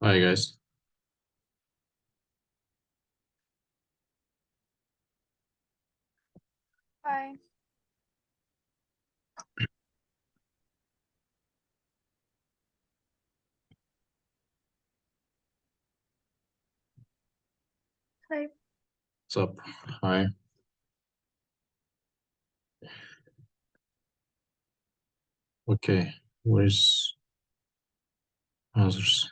Hi guys. Hi. Hi. What's up? Hi. Okay. Where's answers?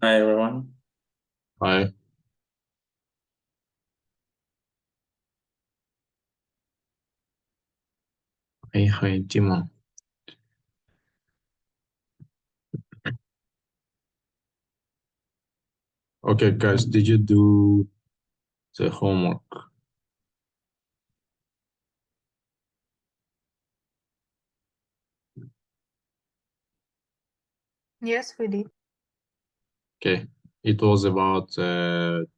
Hi everyone. Hi. Hi, Timo. Okay, guys, did you do the homework? Yes, we did. Okay. It was about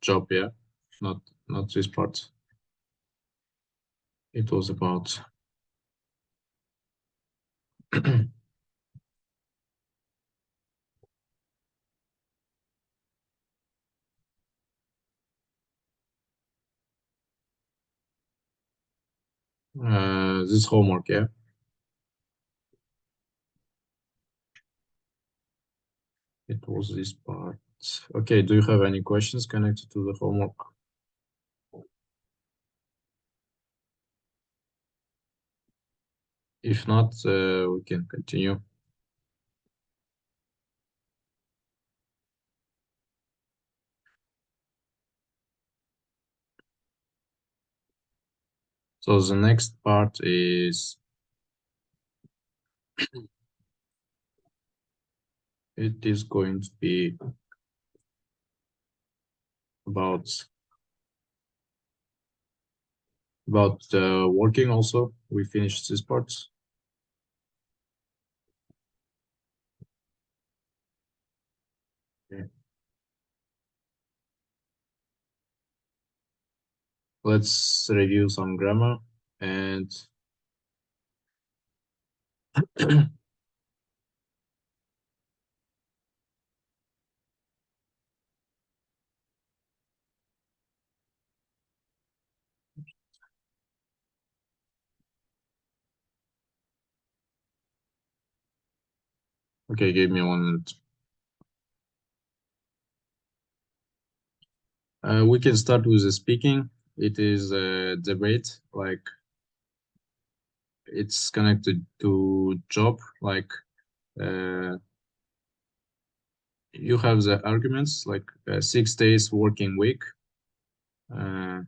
job, yeah? Not this part. It was about this homework, yeah? It was this part. Okay, do you have any questions connected to the homework? If not, we can continue. So the next part is it is going to be about working also. We finished this part. Okay. Let's review some grammar and okay, give me 1 minute. We can start with the speaking. It is a debate, like it's connected to job, like uh, you have the arguments like 6 days working week, uh,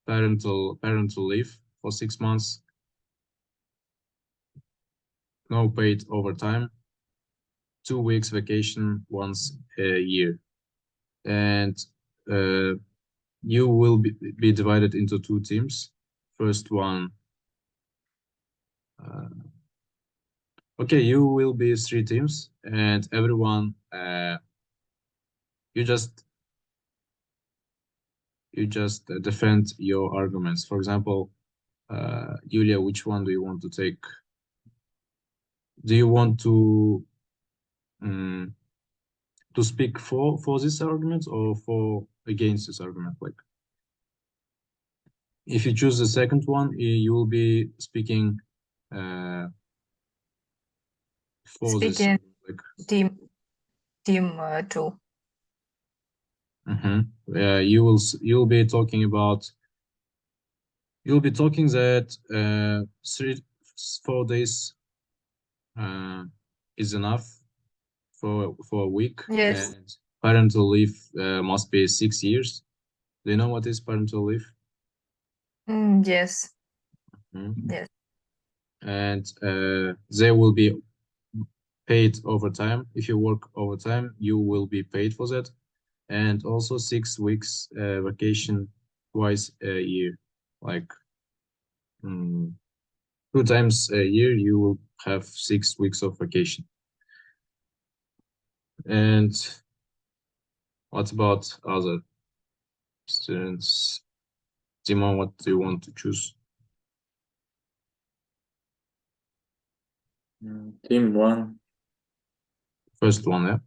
parental leave for 6 months, no paid overtime, 2 weeks vacation once a year, and uh, you will be divided into two teams. First one, uh, okay, you will be three teams, and everyone, you just defend your arguments. For example, Julia, which one do you want to take? Do you want um, to speak for this argument or for against this argument? Like, if you choose the second one, you will be speaking uh, for this Speaking like team 2. you'll be talking about you'll be talking that 4 days is enough for a week, Yes. and parental leave must be 6 years. Do you know what is parental leave? Yes. Mhm. Yes. And they will be paid overtime. If you work overtime, you will be paid for that. And also 6 weeks vacation twice a year. Like 2 times a year, you will have 6 weeks of vacation. And what about other students? Timo, what do you want to choose? Team 1. First one, yeah.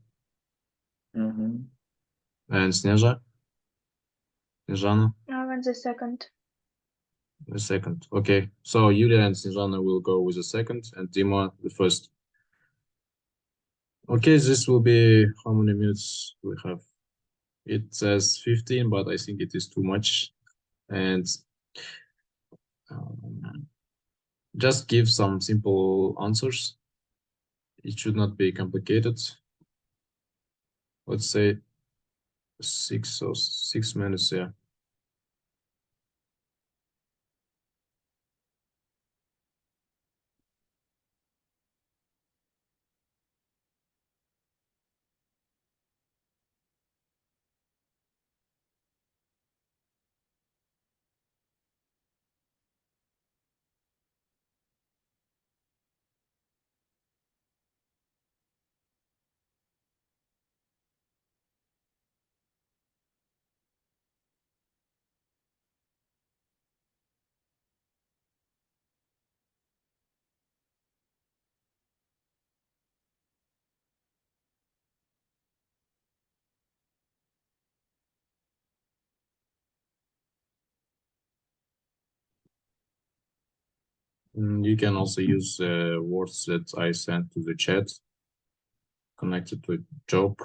Mhm. And Snezha? Snezhana? I want the second. The second. Okay. So Yulia and Snezhana will go with the second, and Dima the first. Okay, this will be how many minutes we have? It says 15, but I think it is too much. And just give some simple answers. It should not be complicated. Let's say 6 minutes, yeah. You can also use words that I sent to the chat connected to job.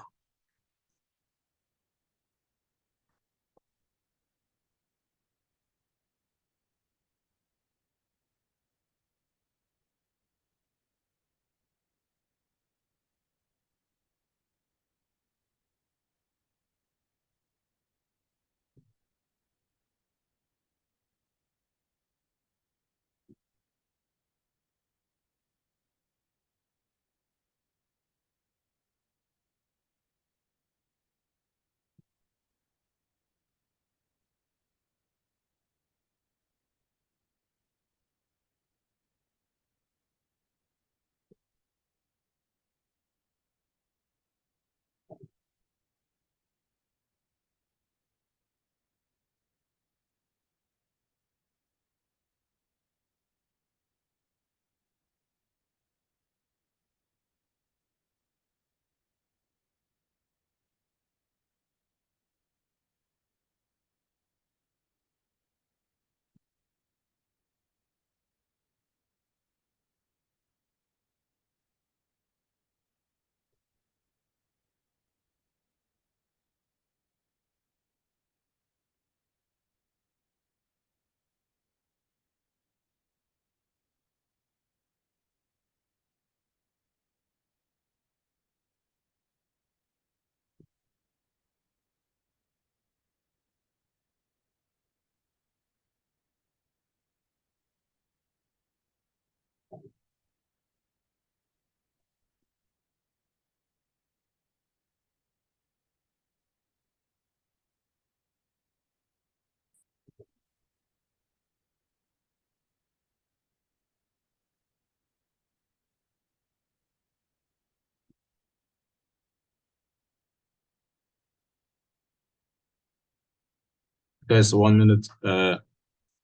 Guys, 1 minute.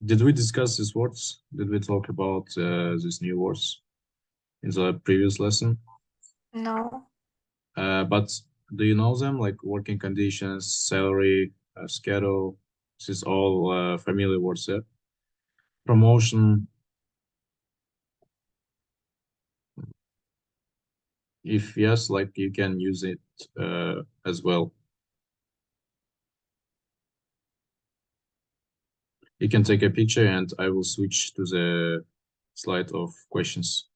Did we discuss these words? Did we talk about these new words in the previous lesson? No. But do you know them, like working conditions, salary, schedule? This is all familiar words, yeah? Promotion. If yes, like you can use it as well. You can take a picture and I will switch to the slide of questions.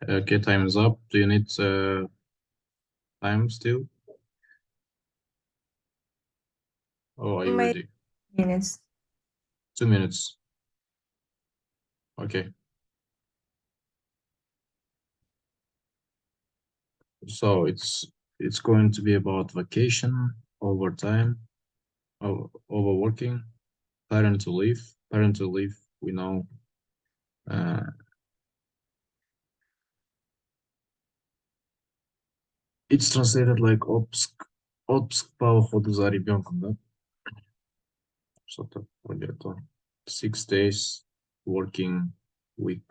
Okay, time is up. Do you need time still? Oh, are you ready? Minutes. 2 minutes. Okay. So it's going to be about vacation, overtime, overworking, parental leave. Parental leave, we know. It's translated like отпуск по уходу за ребенком, да? Что-то вроде этого. 6 days working week.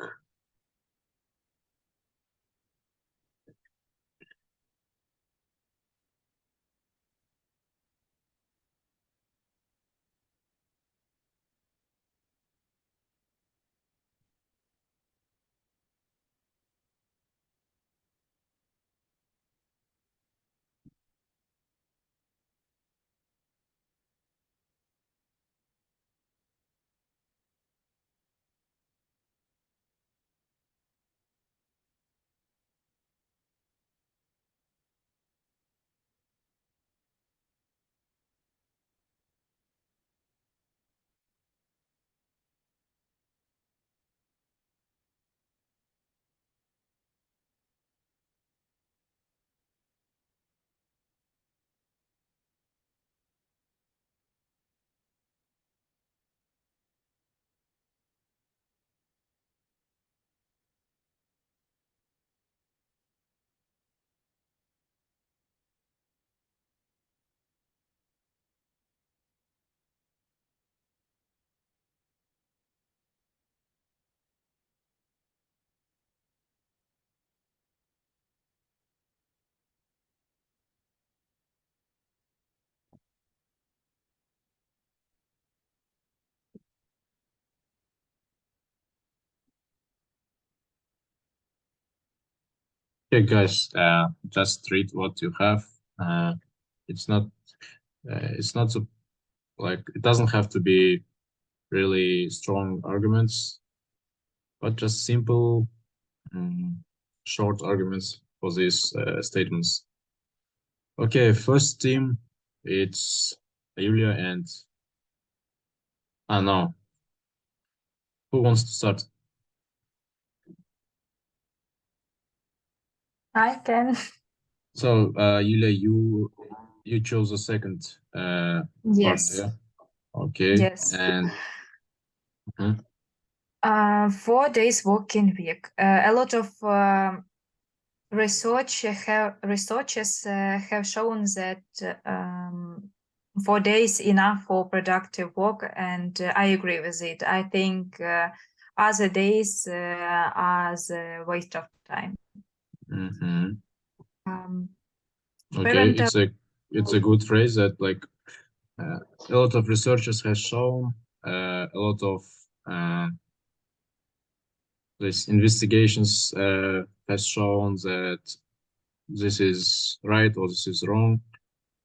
Okay, guys, just read what you have. It's not so like it doesn't have to be really strong arguments, but just simple, short arguments for these statements. Okay, first team, it's Yulia and no, who wants to start? I can. So, Yulia, you chose a second part, Yes. yeah? Okay, Yes. and 4 days working week. A lot of researchers have shown that 4 days enough for productive work, and I agree with it. I think other days are the waste of time. okay, Parental- it's a good phrase that like a lot of researchers has shown, a lot of these investigations has shown that this is right or this is wrong,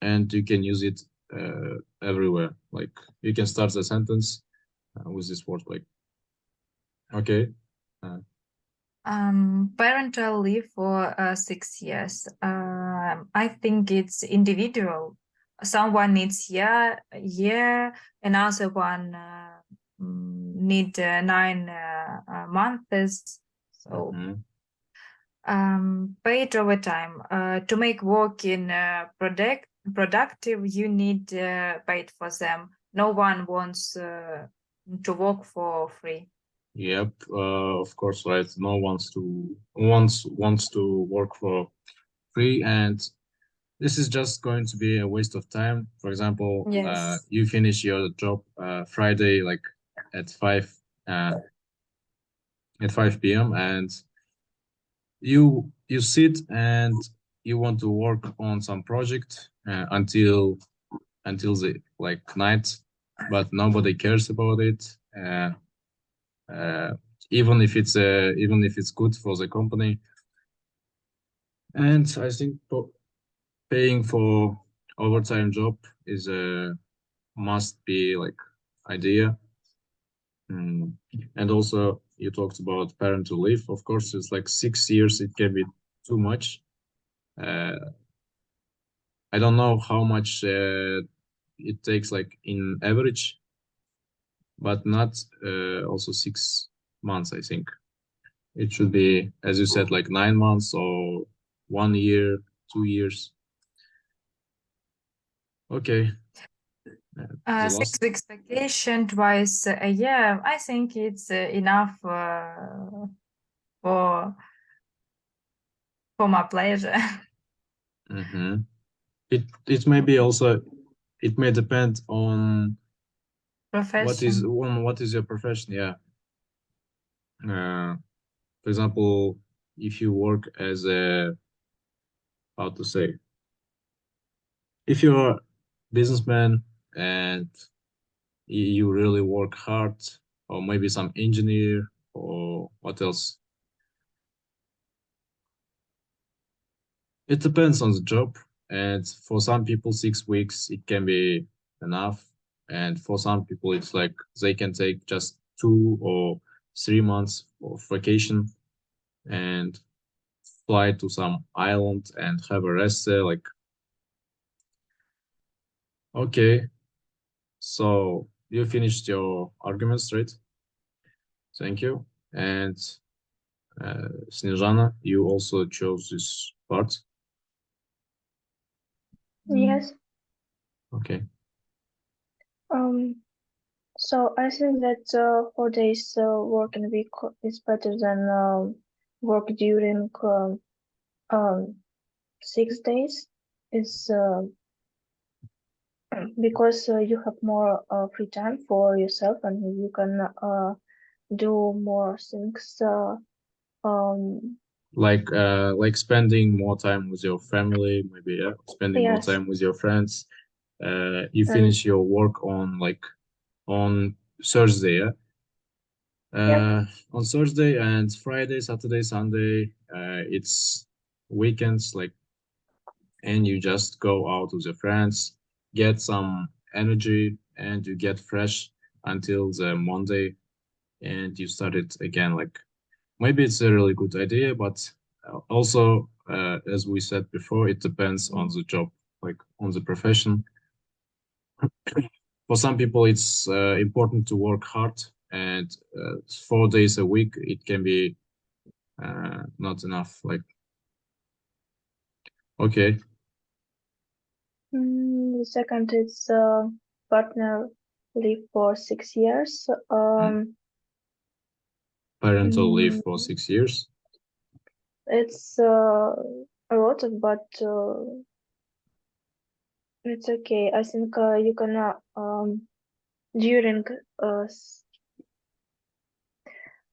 and you can use it everywhere. Like you can start a sentence with this word. Like, okay, parental leave for 6 years. I think it's individual. Someone needs year, another one need 9 months. So paid overtime. To make work in productive, you need paid for them. No one wants to work for free. Yep, of course, right. No wants to work for free, and this is just going to be a waste of time. For example, Yes. you finish your job Friday, like at 5 p.m. and you sit and you want to work on some project until the like night, but nobody cares about it. Uh, even if it's good for the company, and I think paying for overtime job is a must be like idea. And also you talked about parental leave. Of course, it's like 6 years. It can be too much. I don't know how much it takes like in average, but not also 6 months. I think it should be, as you said, like 9 months or 1 year, 2 years. Okay. The 6 last. weeks vacation twice a year. I think it's enough for my pleasure. It may be also, it may depend on Profession. what is your profession. Yeah. For example, if you work as a, how to say, if you're a businessman and you really work hard, or maybe some engineer, or what else? It depends on the job, and for some people 6 weeks it can be enough, and for some people it's like they can take just 2 or 3 months of vacation and fly to some island and have a rest there. Like, okay, so you finished your arguments, right? Thank you. And Snezhana, you also chose this part. Yes. Okay. So I think that 4 days work in a week is better than work during 6 days. It's because you have more free time for yourself and you can do more things. Like spending more time with your family, maybe, yeah, spending more Yes. time with your friends. You And finish your work on Thursday, yeah? yeah. On Thursday and Friday, Saturday, Sunday, it's weekends, like, and you just go out with your friends, get some energy, and you get fresh until the Monday, and you start it again. Like, maybe it's a really good idea, but also, as we said before, it depends on the job, like on the profession. For some people, it's important to work hard, and 4 days a week, it can be not enough. Like, okay, The second is partner leave for 6 years. parental leave for 6 years. It's a lot, but it's okay. I think you can during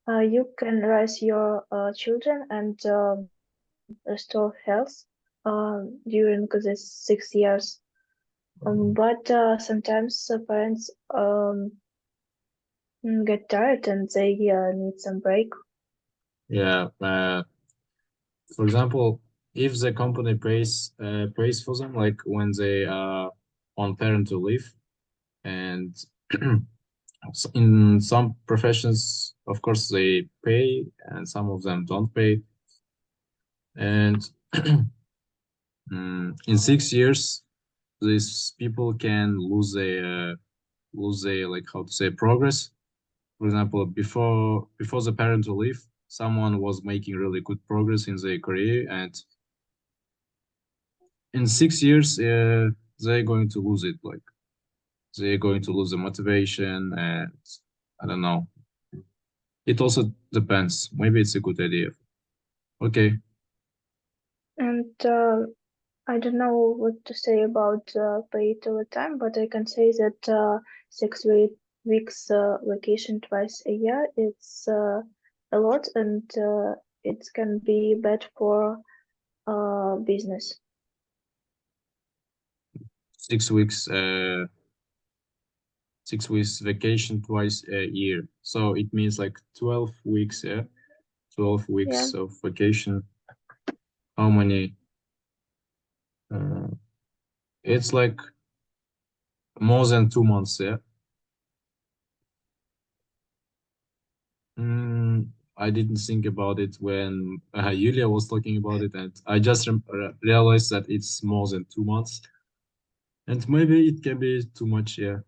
you can raise your children and restore health during this 6 years. But sometimes parents get tired and they need some break. Yeah. For example, if the company pays for them, like when they are on parental leave, and in some professions, of course, they pay, and some of them don't pay. And in 6 years, these people can lose their like, how to say, progress. For example, before the parental leave, someone was making really good progress in their career, and in 6 years, they're going to lose it. Like, they're going to lose the motivation, and I don't know. It also depends. Maybe it's a good idea. Okay. And I don't know what to say about paid overtime, but I can say that 6 weeks vacation twice a year, it's a lot, and it can be bad for business. 6 weeks 6 weeks vacation twice a year. So it means like 12 weeks, yeah? 12 weeks of vacation. How many? It's like more than 2 months, yeah? I didn't think about it when Yulia was talking about it, and I just realized that it's more than 2 months. And maybe it can be too much, yeah.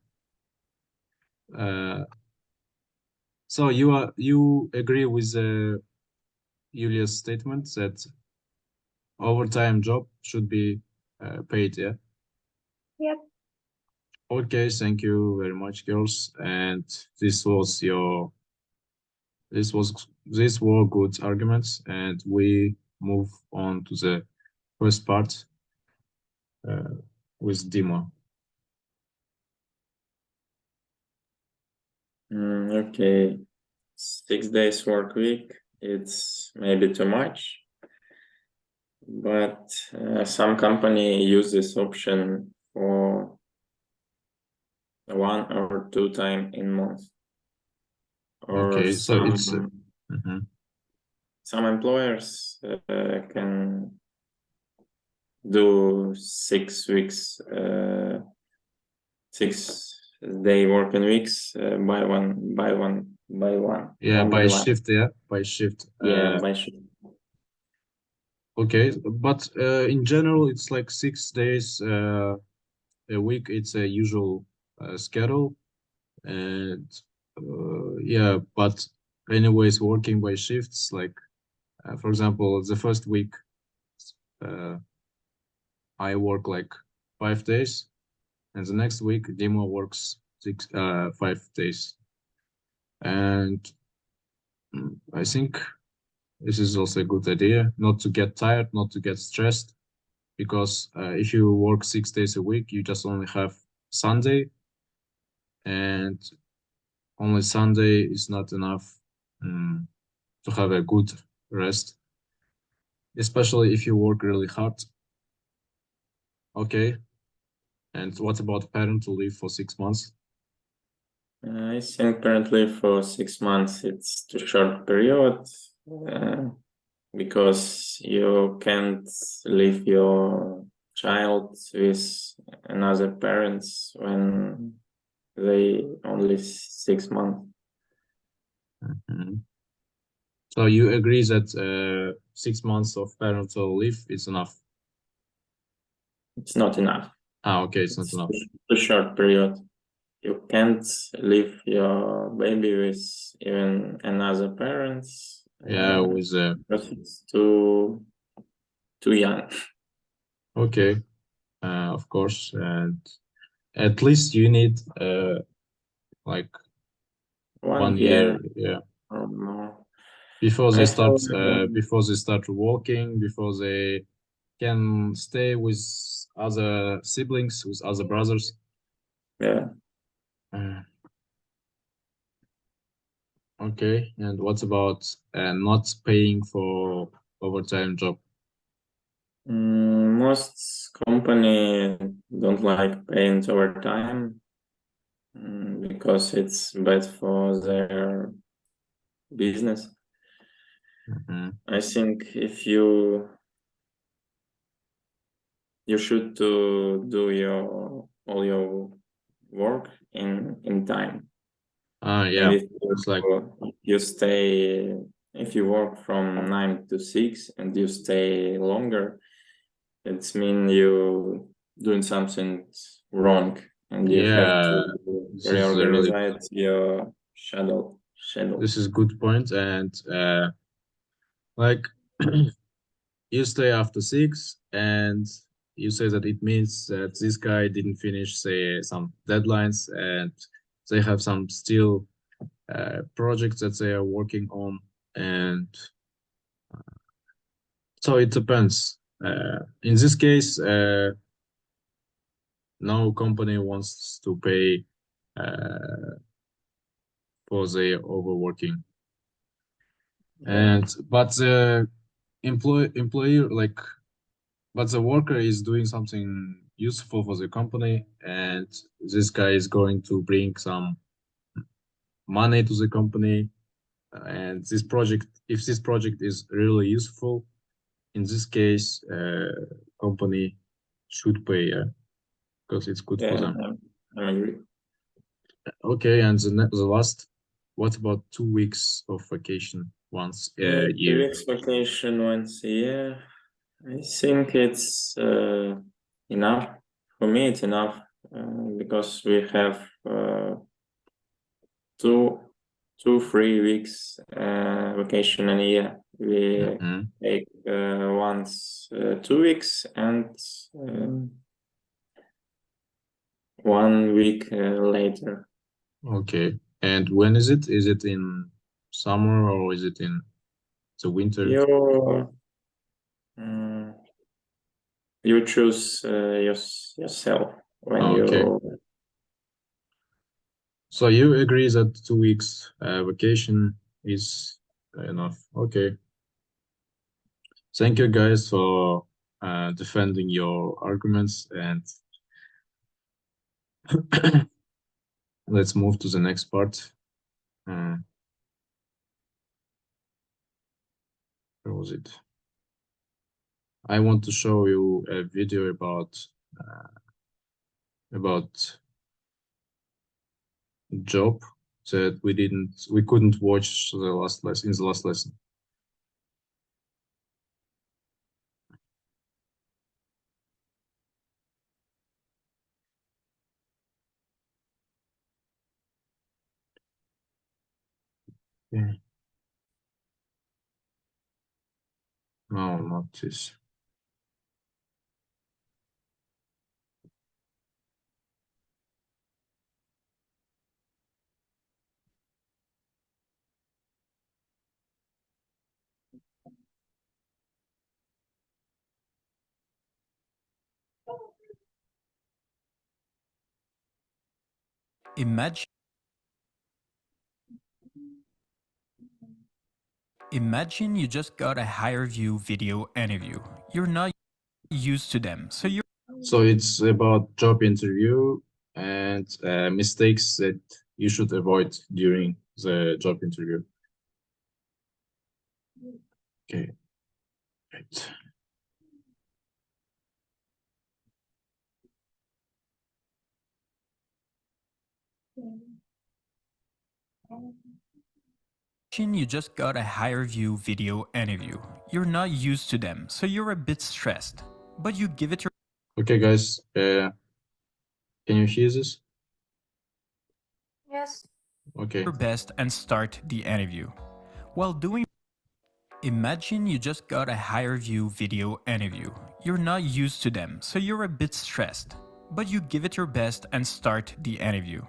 So you agree with Yulia's statement that overtime job should be paid, yeah? Yep. Okay, thank you very much, girls. And this these were good arguments, and we move on to the first part with Dima. Okay, 6 days work week, it's maybe too much, but some company use this option for 1 or 2 times in month. Or Okay, so it's some employers can do 6 weeks, 6-day working weeks by one. Yeah, by shift, yeah, by shift. Yeah, by shift. Okay, but in general, it's like 6 days a week. It's a usual schedule, and yeah, but anyways, working by shifts, like for example, the first week I work like 5 days, and the next week Dima works 5 days, and I think this is also a good idea, not to get tired, not to get stressed, because if you work 6 days a week, you just only have Sunday, and only Sunday is not enough to have a good rest, especially if you work really hard. Okay. And what about parental leave for 6 months? I think currently for 6 months it's too short period. because you can't leave your child with another parents when they only 6 months. Mhm. So you agree that 6 months of parental leave is enough? It's not enough. Okay, it's not It's enough. too short period. You can't leave your baby with even another parents. Yeah, with because it's too young. okay, of course, and at least you need like 1 year, yeah, or more. before I they start thought, walking, before they can stay with other siblings, with other brothers. yeah. Uh, okay, and what about not paying for overtime job? Most company don't like paying overtime because it's bad for their business. Mhm. I think if you should to do all your work in time. Yeah, And if it's like you stay, if you work from 9 to 6 and you stay longer, it's mean you doing something wrong and you have yeah, to this is a reorganize your schedule. this is good point, and like you stay after 6 and you say that it means that this guy didn't finish, say, some deadlines, and they have some still projects that they are working on, and so it depends. In this case, no company wants to pay for the overworking, and but the employer like, but the worker is doing something useful for the company, and this guy is going to bring some money to the company, and this project, if this project is really useful, in this case company should pay, because it's good for Yeah, them. I agree. Okay, and the last, what about 2 weeks of vacation once a 2 year? weeks vacation once a year. I think it's enough. For me, it's enough because we have 3 weeks vacation in a year. We Mhm. take once 2 weeks and 1 week later. Okay, and when is it? Is it in summer or is it in the winter? You choose yourself when Okay, you. so you agree that 2 weeks vacation is enough. Okay, thank you guys for defending your arguments, and let's move to the next part. Where was it? I want to show you a video about job that we couldn't watch the last lesson in the last lesson. Yeah. No, not this. Imagine you just got a HireVue video interview. You're not used to them, So it's about job interview and mistakes that you should avoid during the job interview. Okay. Right. You just got a higher view video interview. You're not used to them, so you're a bit stressed. But you give it your Okay, guys. Can you hear this? Yes. Okay. best and start the interview. While doing Imagine you just got a higher view video interview. You're not used to them, so you're a bit stressed. But you give it your best and start the interview.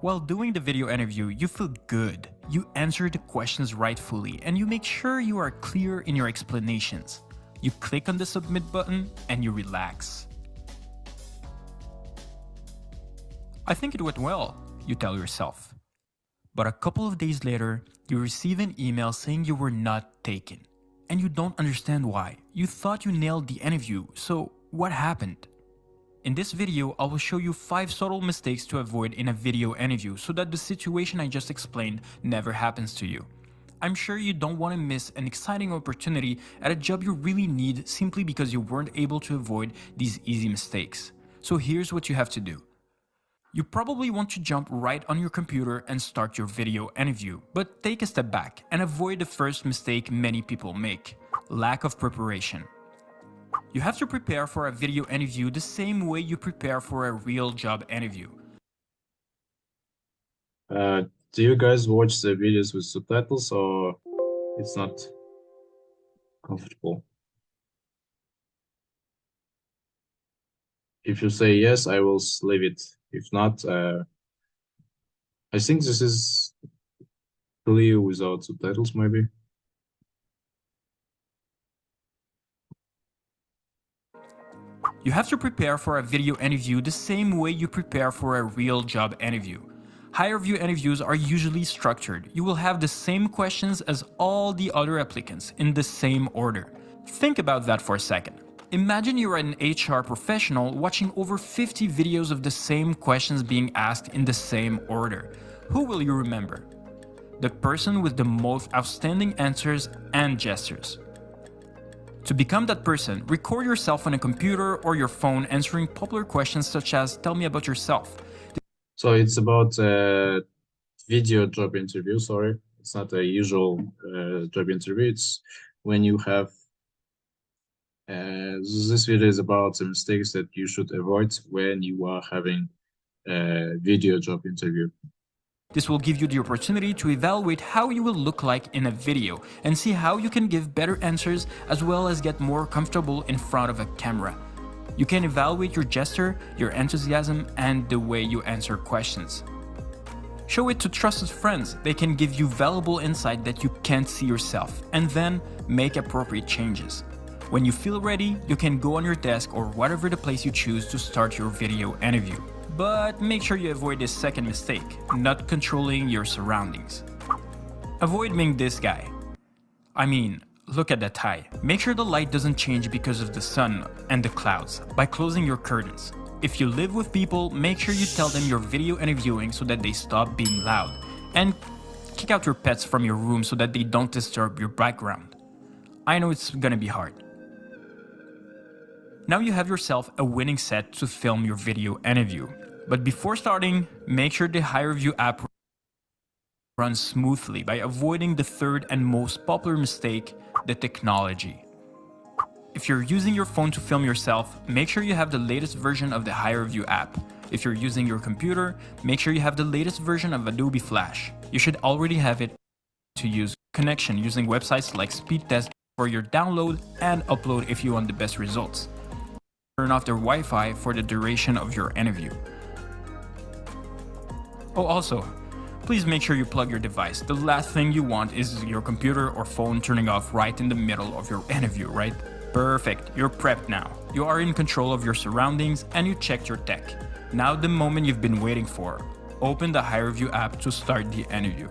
While doing the video interview, you feel good. You answer the questions rightfully and you make sure you are clear in your explanations. You click on the submit button and you relax. I think it went well, you tell yourself. But a couple of days later, you receive an email saying you were not taken. And you don't understand why. You thought you nailed the interview, so what happened? In this video, I will show you 5 subtle mistakes to avoid in a video interview so that the situation I just explained never happens to you. I'm sure you don't want to miss an exciting opportunity at a job you really need simply because you weren't able to avoid these easy mistakes. So here's what you have to do. You probably want to jump right on your computer and start your video interview, but take a step back and avoid the first mistake many people make: lack of preparation. You have to prepare for a video interview the same way you prepare for a real job interview. Do you guys watch the videos with subtitles or it's not comfortable? If you say yes, I will leave it. If not, I think this is clear without subtitles, maybe. You have to prepare for a video interview the same way you prepare for a real job interview. Higher view interviews are usually structured. You will have the same questions as all the other applicants in the same order. Think about that for a second. Imagine you're an HR professional watching over 50 videos of the same questions being asked in the same order. Who will you remember? The person with the most outstanding answers and gestures. To become that person, record yourself on a computer or your phone answering popular questions such as "Tell me about yourself." So it's about video job interview, sorry. It's not a usual job interview. It's when you have this video is about the mistakes that you should avoid when you are having a video job interview. This will give you the opportunity to evaluate how you will look like in a video and see how you can give better answers as well as get more comfortable in front of a camera. You can evaluate your gesture, your enthusiasm, and the way you answer questions. Show it to trusted friends. They can give you valuable insight that you can't see yourself, and then make appropriate changes. When you feel ready, you can go on your desk or whatever the place you choose to start your video interview. But make sure you avoid this second mistake, not controlling your surroundings. Avoid being this guy. I mean, look at that tie. Make sure the light doesn't change because of the sun and the clouds by closing your curtains. If you live with people, make sure you tell them you're video interviewing so that they stop being loud. And kick out your pets from your room so that they don't disturb your background. I know it's gonna be hard. Now you have yourself a winning set to film your video interview. But before starting, make sure the HireVue app runs smoothly by avoiding the third and most popular mistake, the technology. If you're using your phone to film yourself, make sure you have the latest version of the HireVue app. If you're using your computer, make sure you have the latest version of Adobe Flash. You should already have it to use connection using websites like Speedtest for your download and upload if you want the best results. Turn off their Wi-Fi for the duration of your interview. Oh, also, please make sure you plug your device. The last thing you want is your computer or phone turning off right in the middle of your interview, right? Perfect, you're prepped now. You are in control of your surroundings and you checked your tech. Now the moment you've been waiting for. Open the HireVue app to start the interview.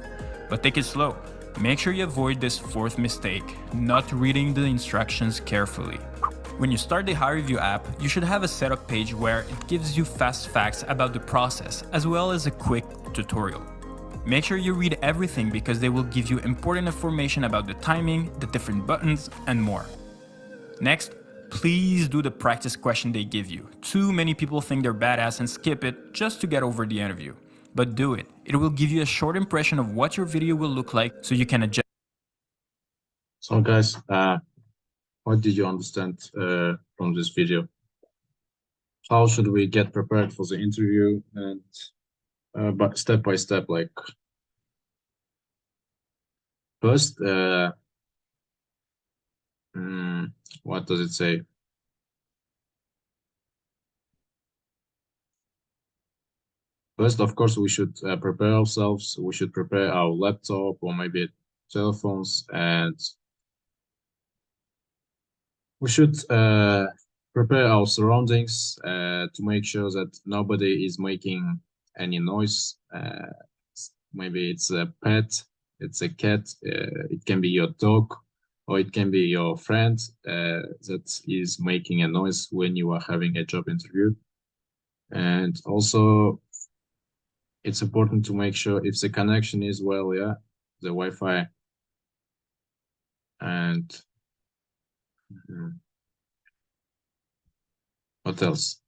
But take it slow. Make sure you avoid this fourth mistake, not reading the instructions carefully. When you start the HireVue app, you should have a setup page where it gives you fast facts about the process, as well as a quick tutorial. Make sure you read everything because they will give you important information about the timing, the different buttons, and more. Next, please do the practice question they give you. Too many people think they're badass and skip it just to get over the interview. But do it. It will give you a short impression of what your video will look like so you can adjust. So guys, what did you understand from this video? How should we get prepared for the interview, and but step by step, like first, what does it say? First, of course, we should prepare ourselves. We should prepare our laptop or maybe telephones, and we should prepare our surroundings to make sure that nobody is making any noise. Maybe it's a pet, it's a cat, it can be your dog, or it can be your friend that is making a noise when you are having a job interview. And also, it's important to make sure if the connection is well, yeah, the Wi-Fi. And what else?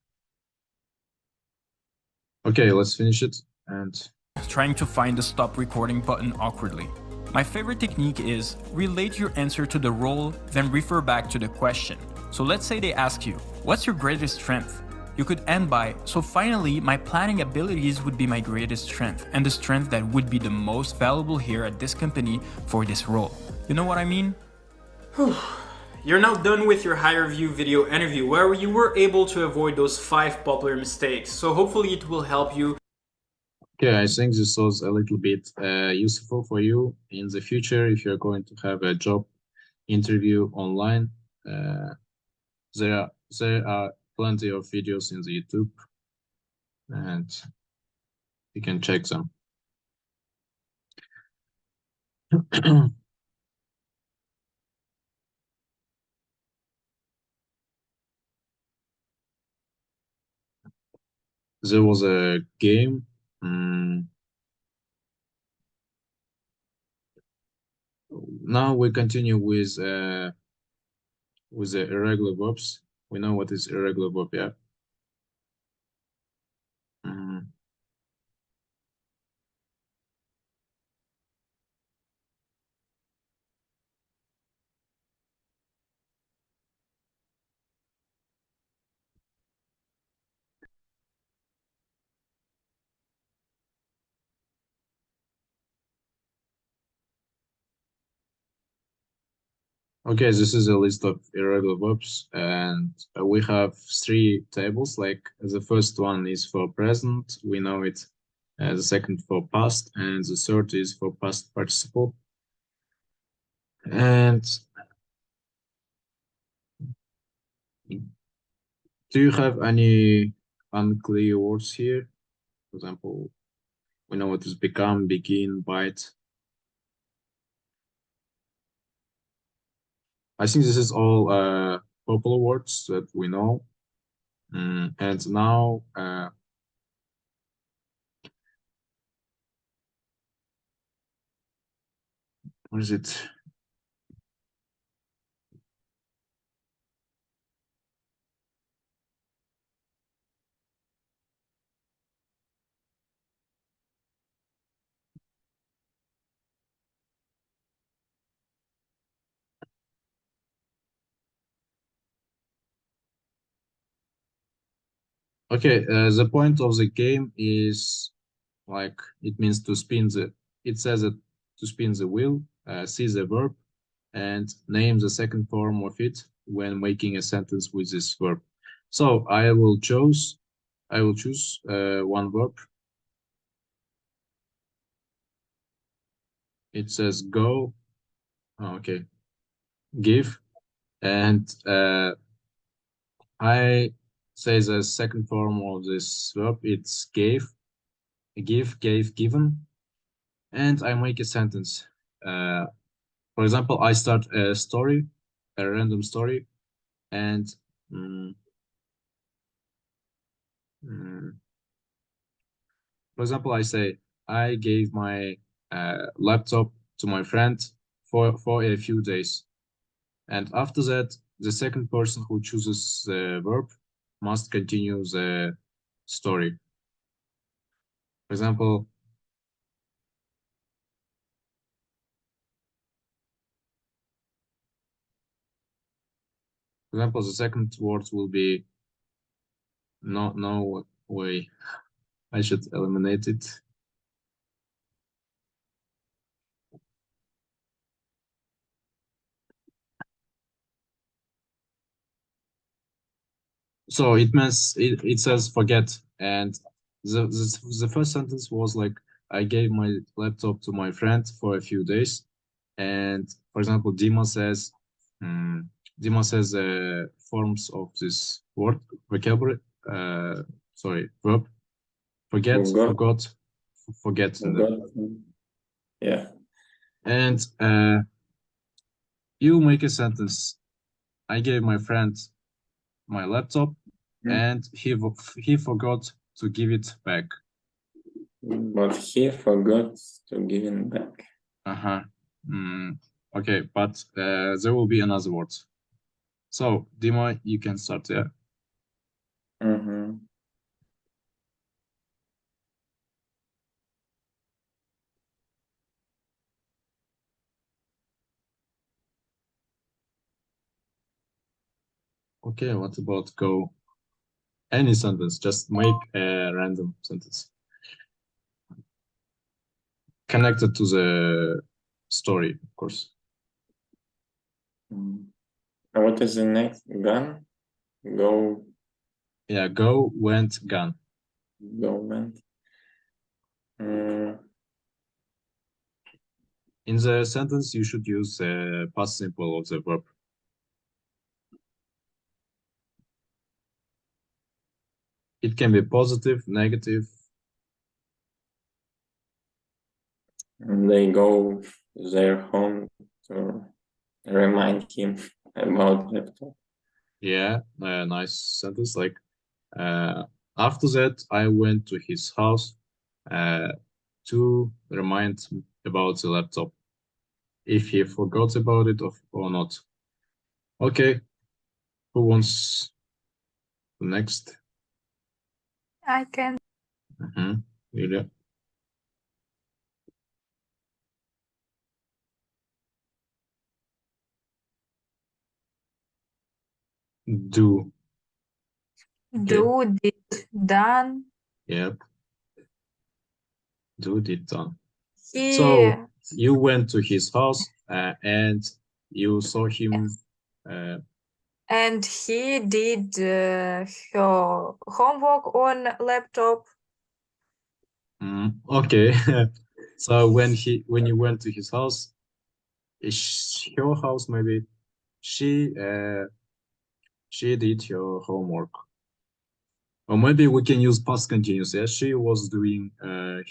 Okay, let's finish it. And trying to find the stop recording button awkwardly. My favorite technique is relate your answer to the role, then refer back to the question. So let's say they ask you, what's your greatest strength? You could end by, so finally, my planning abilities would be my greatest strength, and the strength that would be the most valuable here at this company for this role. You know what I mean? You're now done with your HireVue video interview, where you were able to avoid those 5 popular mistakes. So hopefully it will help you. okay, I think this was a little bit useful for you in the future if you're going to have a job interview online. There are plenty of videos in the YouTube, and you can check them. There was a game. Now we continue with the irregular verbs. We know what is irregular verb, yeah. Okay, this is a list of irregular verbs, and we have 3 tables. Like the first one is for present, we know it. The second for past, and the third is for past participle. And do you have any unclear words here? For example, we know what is become, begin, bite. I think this is all popular words that we know. And now what is it? Okay, the point of the game is like it means to spin the. It says that to spin the wheel, see the verb, and name the second form of it when making a sentence with this verb. So I will choose one verb. It says go. Oh, okay, give, and I say the second form of this verb. It's gave, give, gave, given, and I make a sentence. For example, I start a story, a random story, and for example, I say, I gave my laptop to my friend for a few days. And after that, the second person who chooses the verb must continue the story. For example, the second word will be no way. I should eliminate it. So it means it says forget, and the first sentence was like, I gave my laptop to my friend for a few days, and for example, Dima says forms of this word vocabulary. Sorry, verb. Forget, Forgot. forget. Yeah. And you make a sentence. I gave my friend my laptop, and he forgot to give it back. But he forgot to give it back. Okay, but there will be another word. So, Dima, you can start there. Okay, what about go? Any sentence, just make a random sentence connected to the story, of course. What is the next? Gun? Go. Yeah, go, went, gone. Go, went. In the sentence, you should use the past simple of the verb. It can be positive, negative. And they go their home to remind him about laptop. Yeah, nice sentence. Like, after that, I went to his house to remind him about the laptop, if he forgot about it or not. Okay, who wants the next? I can. Julia. Do. Do, did, done. Yep. Do, did, done. He. So you went to his house and you saw him. And he did her homework on laptop. Okay. So when you went to his house, your house maybe, she did your homework. Or maybe we can use past continuous. Yeah, she was doing her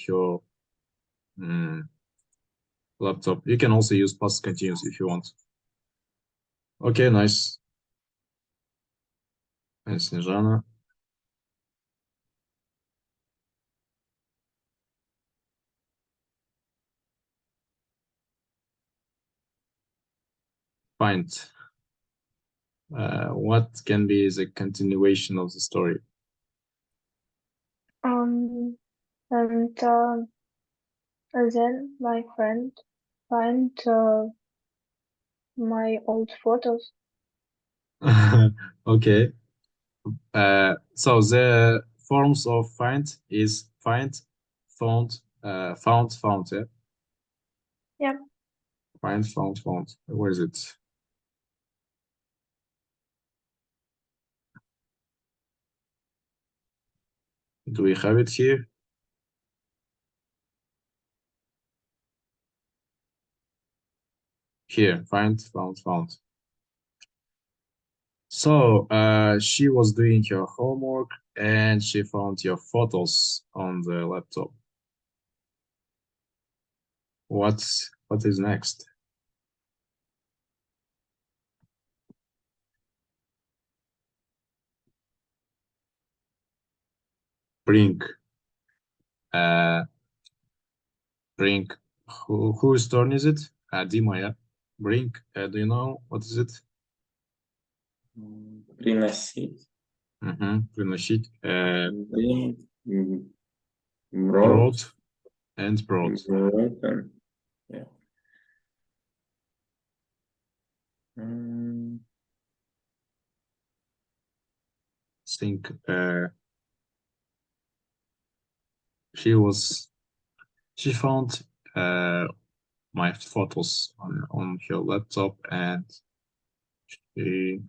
laptop. You can also use past continuous if you want. Okay, nice. And Snezhana. Find. What can be the continuation of the story? And then my friend find my old photos. Okay. So the forms of find is find, found, found, yeah? Yep. Find, found. Where is it? Do we have it here? Here, find, found. So she was doing her homework and she found your photos on the laptop. What is next? Bring. Bring. Whose turn is it? Dima, yeah. Bring. Do you know what is it? Приносить. Приносить. Bring. Brought and brought. Brought. Yeah. Think she found my photos on her laptop, and she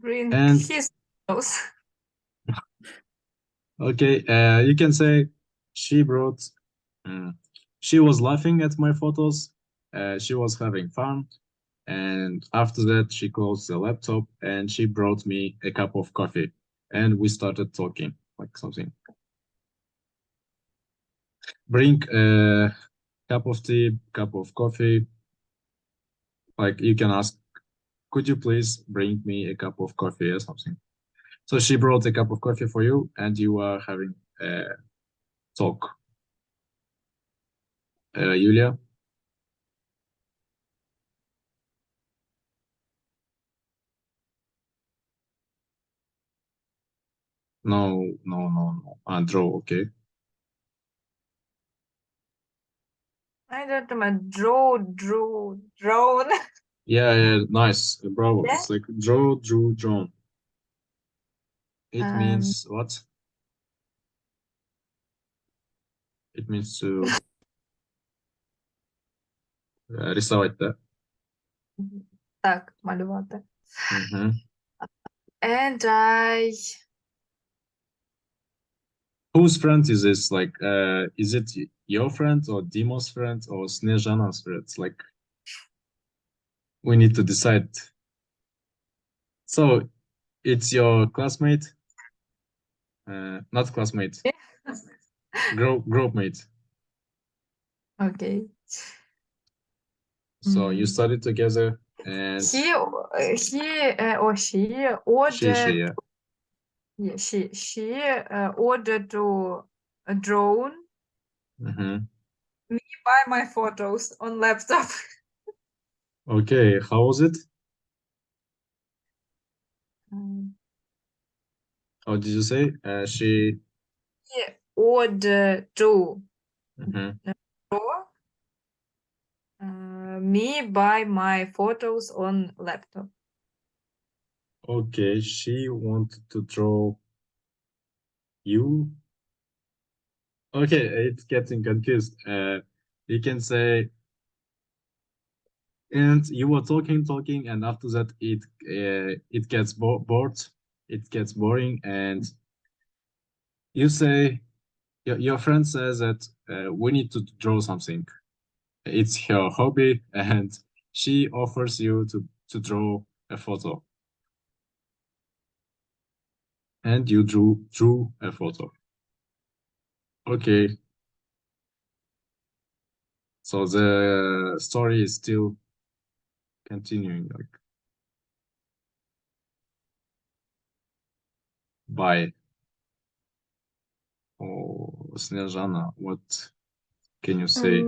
Bring And- his photos. okay, you can say she brought she was laughing at my photos, she was having fun, and after that she closed the laptop and she brought me a cup of coffee and we started talking like something. Bring a cup of tea, cup of coffee, like you can ask, could you please bring me a cup of coffee or something. So she brought a cup of coffee for you and you are having a talk. Yulia? No. Draw, okay. I don't know. Drone. Yeah, nice. Bravo. Yeah. It's like draw, drew, drawn. It means what? It means to рисовать, да? Так, малювати. Mhm. And I Whose friend is this? Like, is it your friend or Dimo's friend or Snezhana's friend? It's like, we need to decide. So, it's your classmate? Not classmate. Group mate. okay. So you studied together and He or she ordered. yeah. Yeah, she ordered to a drone Mhm. buy my photos on laptop. Okay, how was it? How did you say? She. He ordered to Mhm. draw me buy my photos on laptop. Okay, she wanted to draw you. Okay, it's getting confused. You can say, and you were talking, and after that, it gets bored, it gets boring, and you say, your friend says that we need to draw something. It's her hobby, and she offers you to draw a photo. And you drew a photo. Okay. So the story is still continuing, like, by Snezhana, what can you say?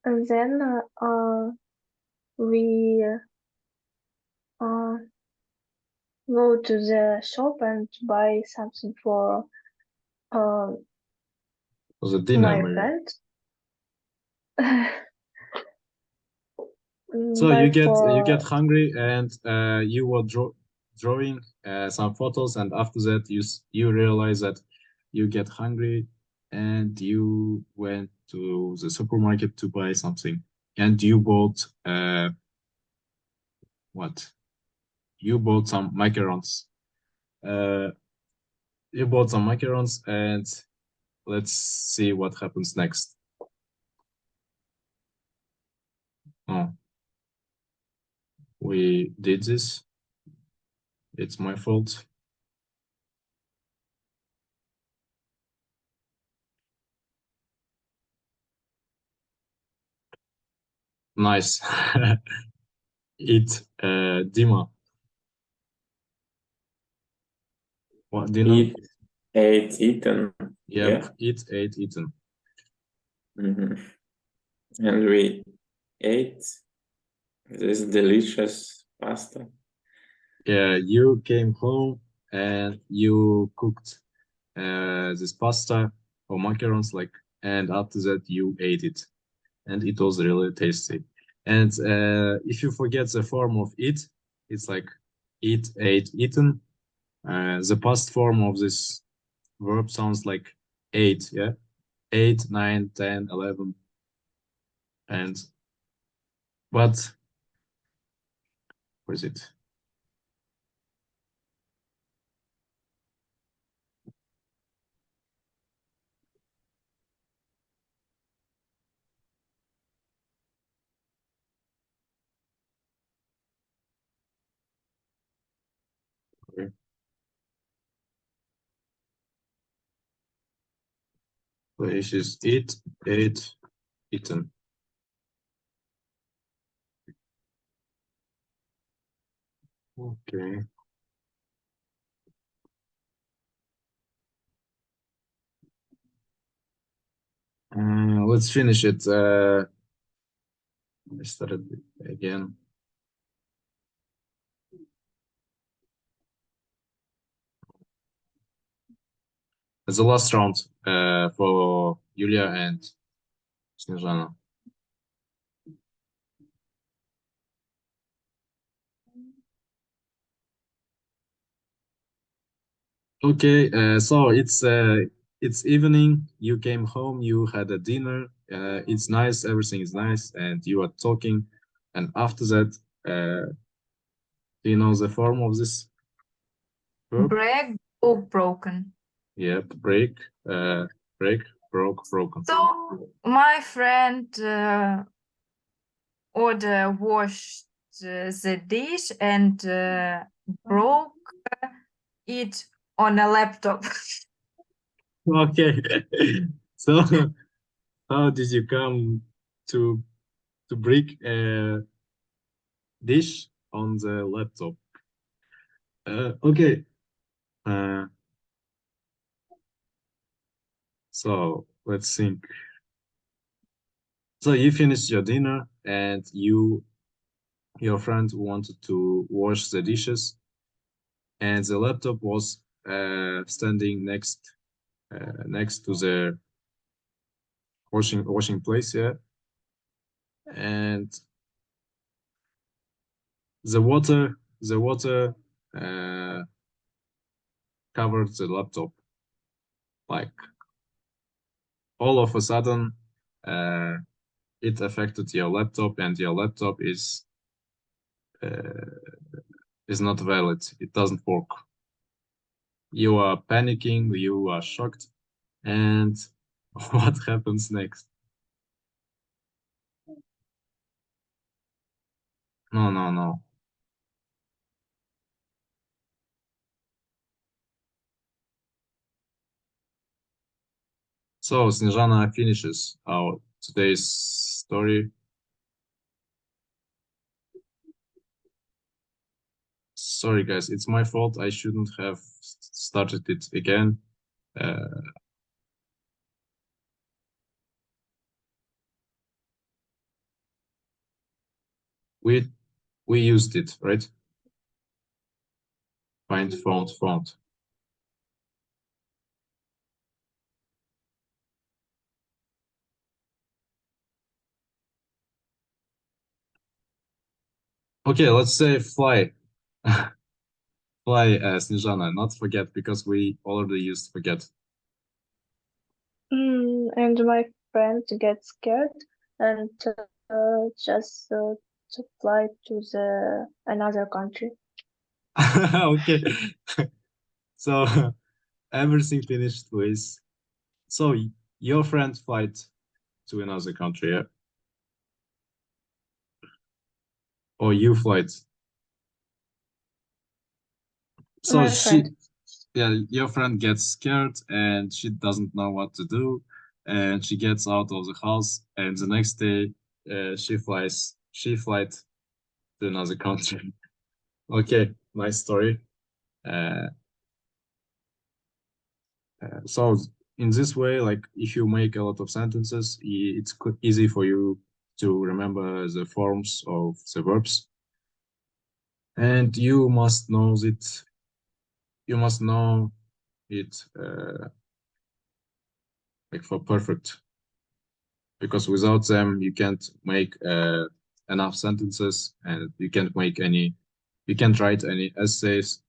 And then we go to the shop and buy something for For the dinner, my maybe. friend. So Buy you for get hungry, and you were drawing some photos, and after that you realize that you get hungry, and you went to the supermarket to buy something, and you bought what? You bought some macarons. You bought some macarons, and let's see what happens next. Oh, we did this. It's my fault. Nice. Dima. What dinner? Eat, ate, eaten. Yep. Yeah. Eat, ate, eaten. Mhm. And we ate this delicious pasta. Yeah, you came home and you cooked this pasta or macarons, like, and after that you ate it, and it was really tasty. And if you forget the form of it, it's like eat, ate, eaten. The past form of this verb sounds like 8, yeah? 8, 9, 10, 11. And, but, where is it? Okay. Which is eat, ate, eaten. Okay. Let's finish it. I started again. It's the last round for Yulia and Snezhana. Okay, so it's evening. You came home. You had a dinner. It's nice. Everything is nice, and you are talking. And after that, do you know the form of this verb? Break, broke, broken. Yep, break, break, broke, broken. So my friend washed the dish and broke it on a laptop. Okay, so how did you come to break a dish on the laptop? Okay. So let's think. So you finished your dinner and your friend wanted to wash the dishes, and the laptop was standing next to the washing place, yeah. And the water uh, covered the laptop. Like all of a sudden, it affected your laptop, and your laptop is not valid. It doesn't work. You are panicking, you are shocked, and what happens next? No, no, no. So Snezhana finishes our today's story. Sorry, guys, it's my fault. I shouldn't have started it again. We used it, right? Find, found. Okay, let's say fly. Fly, Snezhana, not forget, because we already used forget. And my friend gets scared and just to fly to the another country. Okay. So everything finished with, so your friend flight to another country, yeah? Or you flight. So My friend. yeah, your friend gets scared and she doesn't know what to do, and she gets out of the house, and the next day she flight to another country. Okay, nice story. So in this way, like if you make a lot of sentences, it's easy for you to remember the forms of the verbs. And you must know it. You must know it like for perfect, because without them you can't make enough sentences, and you can't make any. You can't write any essays.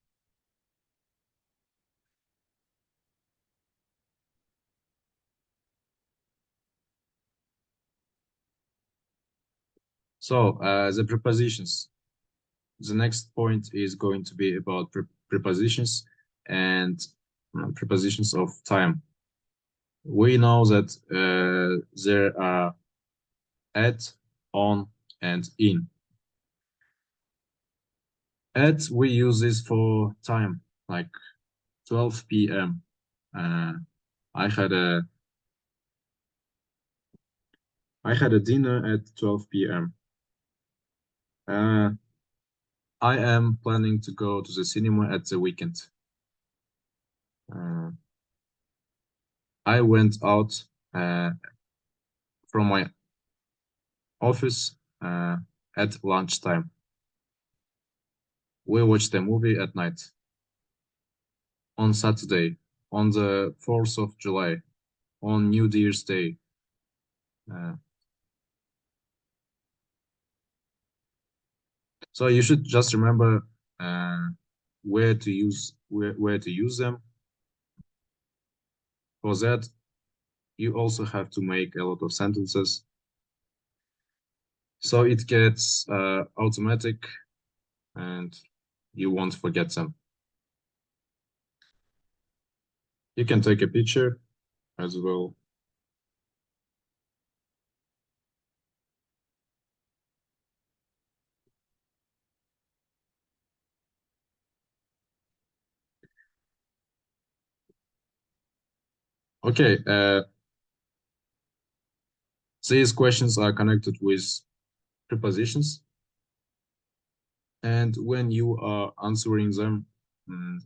So the prepositions. The next point is going to be about prepositions and prepositions of time. We know that there are at, on, and in. At, we use this for time, like 12 p.m. I had a dinner at 12 p.m. I am planning to go to the cinema at the weekend. I went out from my office at lunchtime. We watched a movie at night. On Saturday, on the 4th of July, on New Year's Day. So you should just remember where to use them. For that, you also have to make a lot of sentences, so it gets automatic and you won't forget them. You can take a picture as well. Okay, these questions are connected with prepositions, and when you are answering them,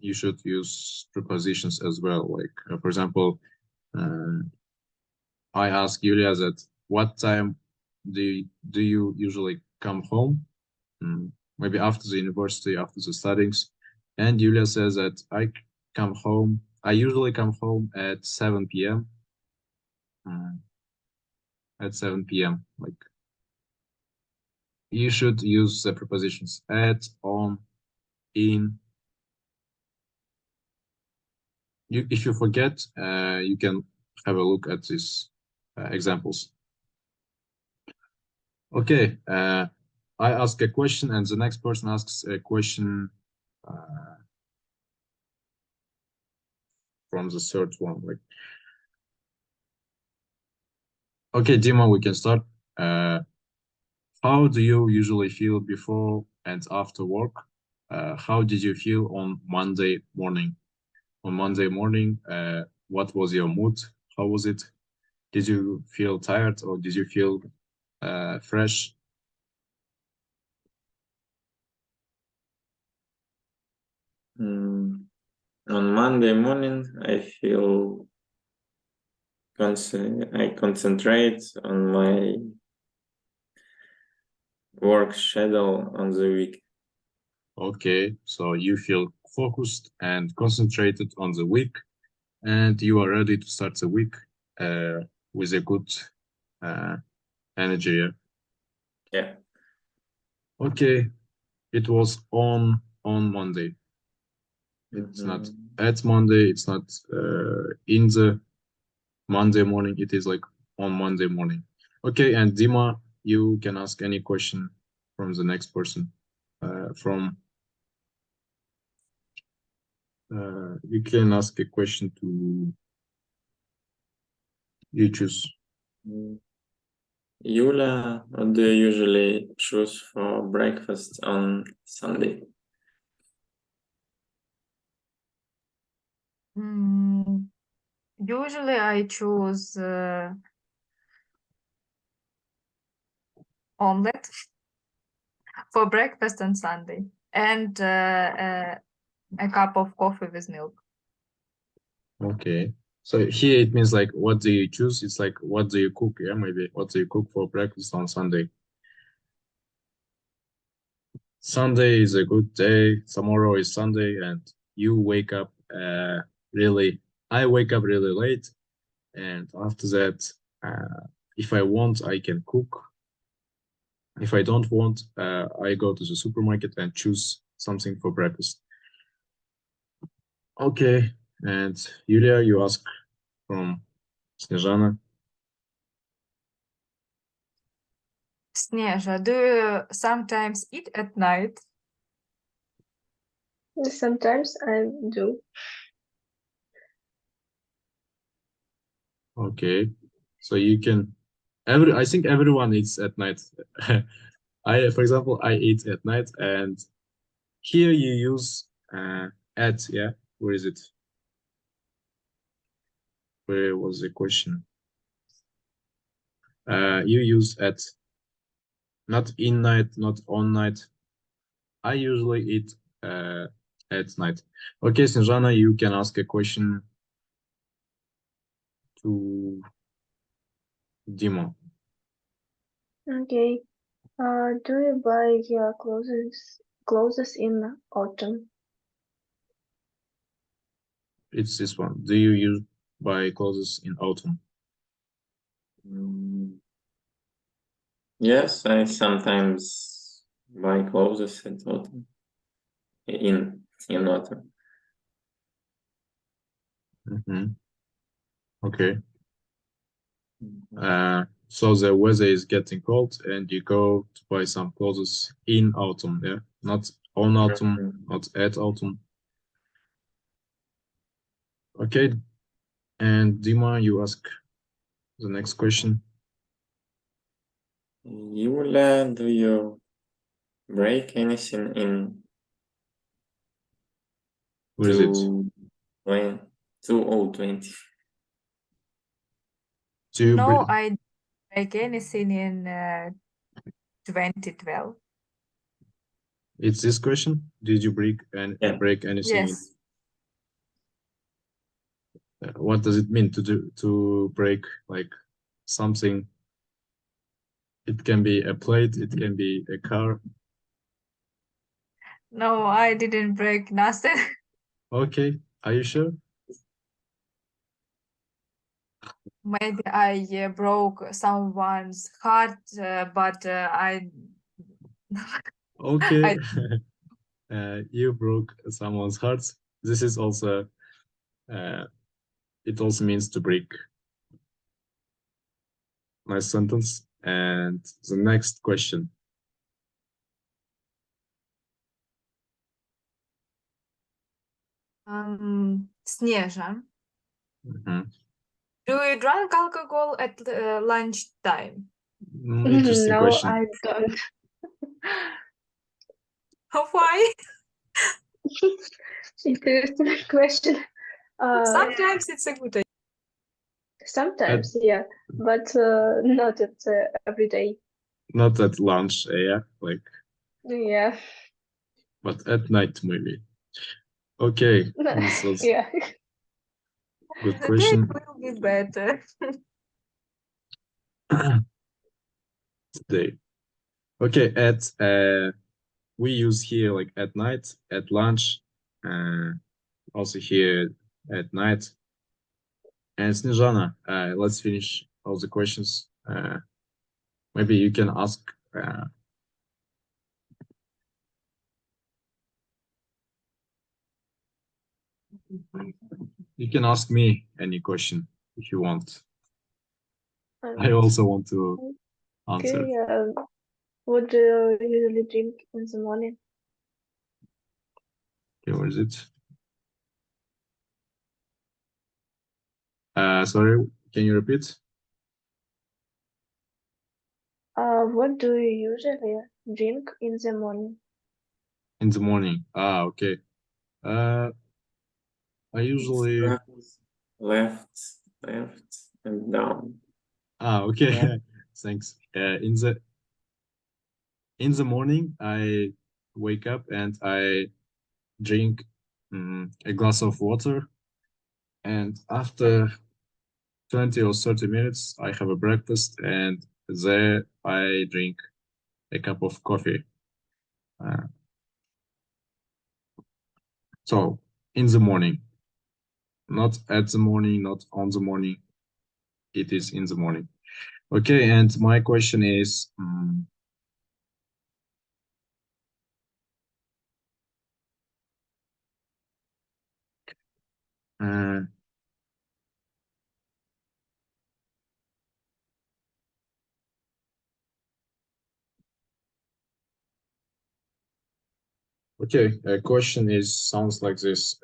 you should use prepositions as well. Like, for example, I ask Julia that what time do you usually come home? Maybe after the university, after the studies. And Julia says that I usually come home at 7 p.m. At 7 p.m. Like, you should use the prepositions at, on, in. If you forget, you can have a look at these examples. Okay, I ask a question and the next person asks a question from the third one. Like, okay, Dima, we can start. How do you usually feel before and after work? How did you feel on Monday morning? On Monday morning, what was your mood? How was it? Did you feel tired or did you feel fresh? On Monday morning, I feel I concentrate on my work schedule on the week. Okay, so you feel focused and concentrated on the week, and you are ready to start the week with a good energy. Yeah. Okay, it was on Monday. It's not at Monday. It's not in the Monday morning. It is like on Monday morning. Okay, and Dima, you can ask any question from the next person. You can ask a question to you choose. Yulia, what do you usually choose for breakfast on Sunday? Usually I choose omelette for breakfast on Sunday and a cup of coffee with milk. Okay. So here it means like, what do you choose? It's like, what do you cook? Yeah, maybe what do you cook for breakfast on Sunday? Sunday is a good day. Tomorrow is Sunday, and you wake up I wake up really late, and after that, if I want, I can cook. If I don't want, I go to the supermarket and choose something for breakfast. Okay, and Yulia, you ask from Snezhana. Sneja, do you sometimes eat at night? Sometimes I do. Okay, so you can I think everyone eats at night. For example, I eat at night, and here you use at, yeah. Where is it? Where was the question? You use at, not in night, not on night. I usually eat at night. Okay, Snezhana, you can ask a question to Dima. Okay. Do you buy your clothes in autumn? It's this one. Do you buy clothes in autumn? Yes, I sometimes buy clothes in autumn. In autumn. Okay. So the weather is getting cold, and you go to buy some clothes in autumn, yeah? Not on autumn, not at autumn. Okay, and Dima, you ask the next question. Yulia, do you break anything in Where is it? 2020? Do you No, I didn't break anything in 2012. It's this question? Did you break Yeah. break anything? Yes. What does it mean to break, like something? It can be a plate, it can be a car. No, I didn't break nothing. Okay, are you sure? Maybe I broke someone's heart, but I Okay. You broke someone's heart. This is also it also means to break. Nice sentence. And the next question. Sneja, Mhm. do you drink alcohol at lunchtime? Interesting No, question. I don't. Why? Interesting question. Sometimes it's a good idea. Sometimes, yeah, but not at every day. Not at lunch, yeah, like, Yeah. but at night maybe. Okay, this was Yeah. good The day question. will be better. Today. Okay, at we use here like at night, at lunch, also here at night. And Snezhana, let's finish all the questions. Maybe you can ask. You can ask me any question if you want. I also want to answer. Okay, what do you usually drink in the morning? Okay, where is it? Sorry, can you repeat? What do you usually drink in the morning? In the morning. Okay. I usually. Left, and down. Okay. Yeah. Thanks. In the morning, I wake up and I drink a glass of water, And after 20 or 30 minutes, I have a breakfast, and there I drink a cup of coffee. So in the morning, not at the morning, not on the morning, it is in the morning. Okay, and my question is, okay, a question sounds like this.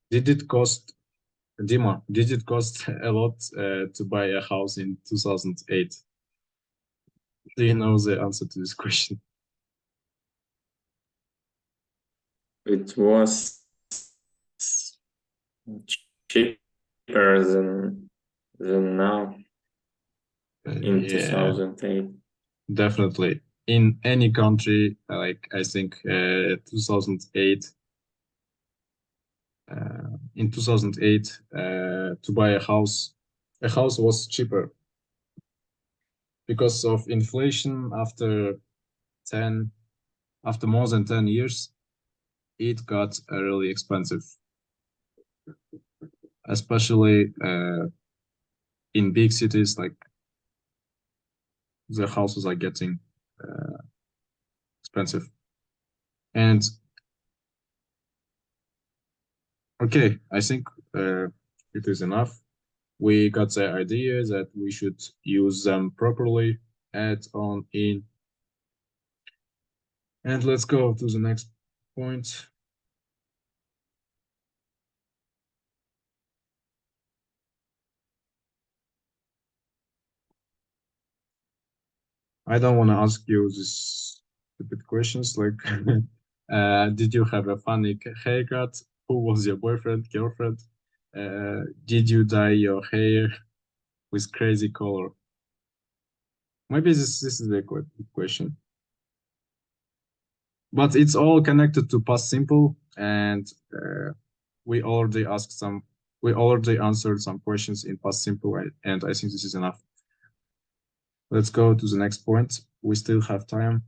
Did it cost, Dima, did it cost a lot to buy a house in 2008? Do you know the answer to this question? It was cheaper than now in Yeah, 2008. definitely. In any country, like I think 2008, in 2008, to buy a house was cheaper because of inflation. After more than 10 years, it got really expensive, especially in big cities. Like the houses are getting expensive. And okay, I think it is enough. We got the idea that we should use them properly, add on in. And let's go to the next point. I don't want to ask you these stupid questions like, did you have a funny haircut? Who was your boyfriend, girlfriend? Did you dye your hair with crazy color? Maybe this is a good question. But it's all connected to past simple, and we already answered some questions in past simple, and I think this is enough. Let's go to the next point. We still have time.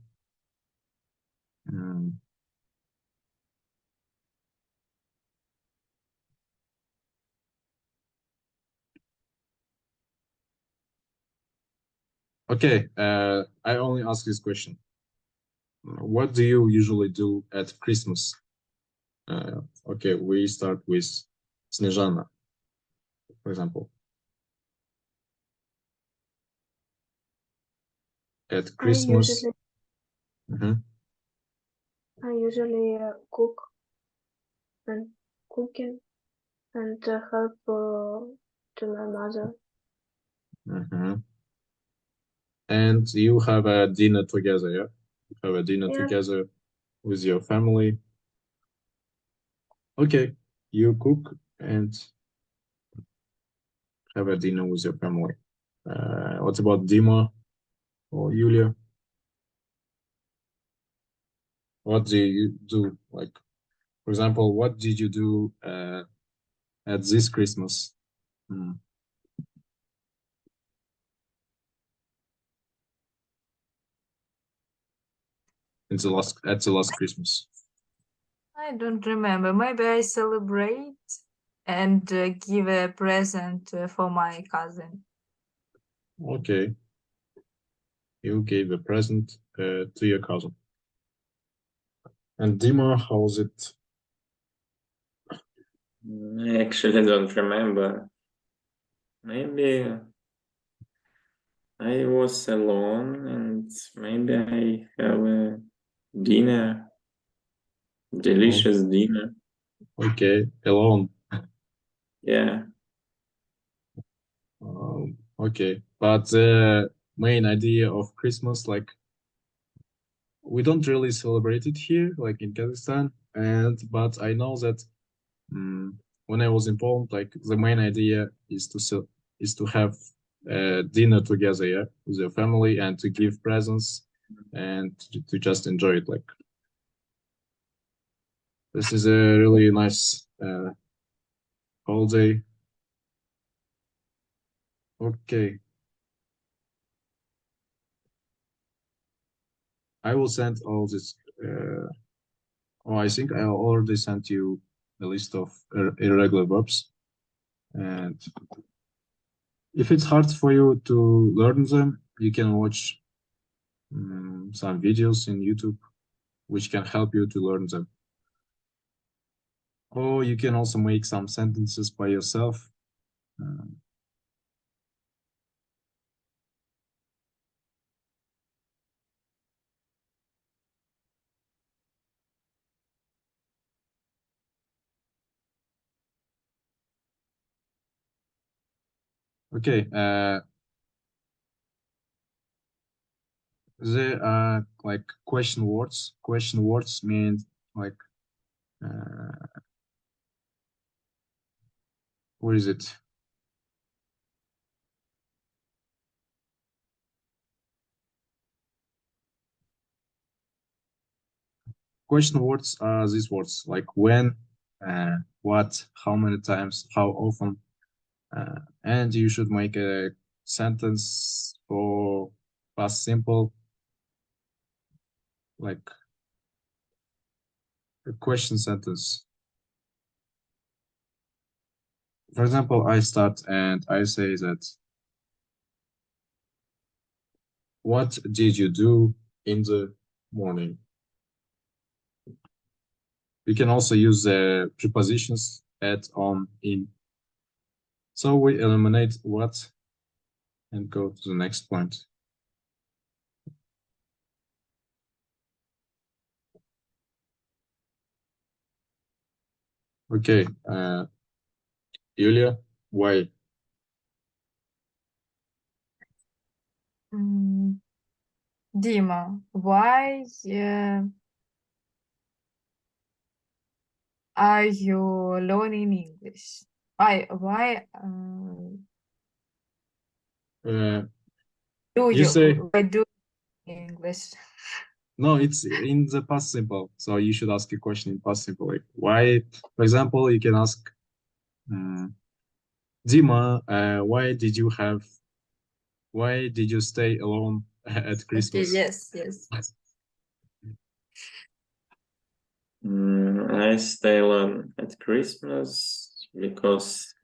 Okay, I only ask this question. What do you usually do at Christmas? Okay, we start with Snezhana, for example. At Christmas. I usually cook and cooking and help to my mother. And you have a dinner together, yeah? You have a dinner together with your family. Okay, you cook and have a dinner with your family. What about Dima or Yulia? What do you do? Like, for example, what did you do at this Christmas? At the last Christmas. I don't remember. Maybe I celebrate and give a present for my cousin. Okay. You gave a present to your cousin. And Dima, how was it? I actually don't remember. Maybe I was alone and maybe I have a dinner, delicious dinner. Okay, alone. Yeah. Okay, but the main idea of Christmas, like, we don't really celebrate it here, like in Kazakhstan, but I know that when I was in Poland, like the main idea is to have dinner together, yeah, with your family, and to give presents and to just enjoy it. Like, this is a really nice all day. Okay. I will send all this. Oh, I think I already sent you a list of irregular verbs. And if it's hard for you to learn them, you can watch some videos in YouTube, which can help you to learn them. Or you can also make some sentences by yourself. Okay, there are like question words. Question words mean like, what is it? Question words are these words like when, what, how many times, how often, and you should make a sentence for past simple, like a question sentence. For example, I start and I say that, what did you do in the morning? We can also use the prepositions at, on, in. So we eliminate what and go to the next point. Okay, Yulia, why? Dima, why are you learning English? Why do You say why do English? no, it's in the past simple. So you should ask a question in past simple. Like why, for example, you can ask, Dima, why did you stay alone at Okay, Christmas? yes. I stay alone at Christmas because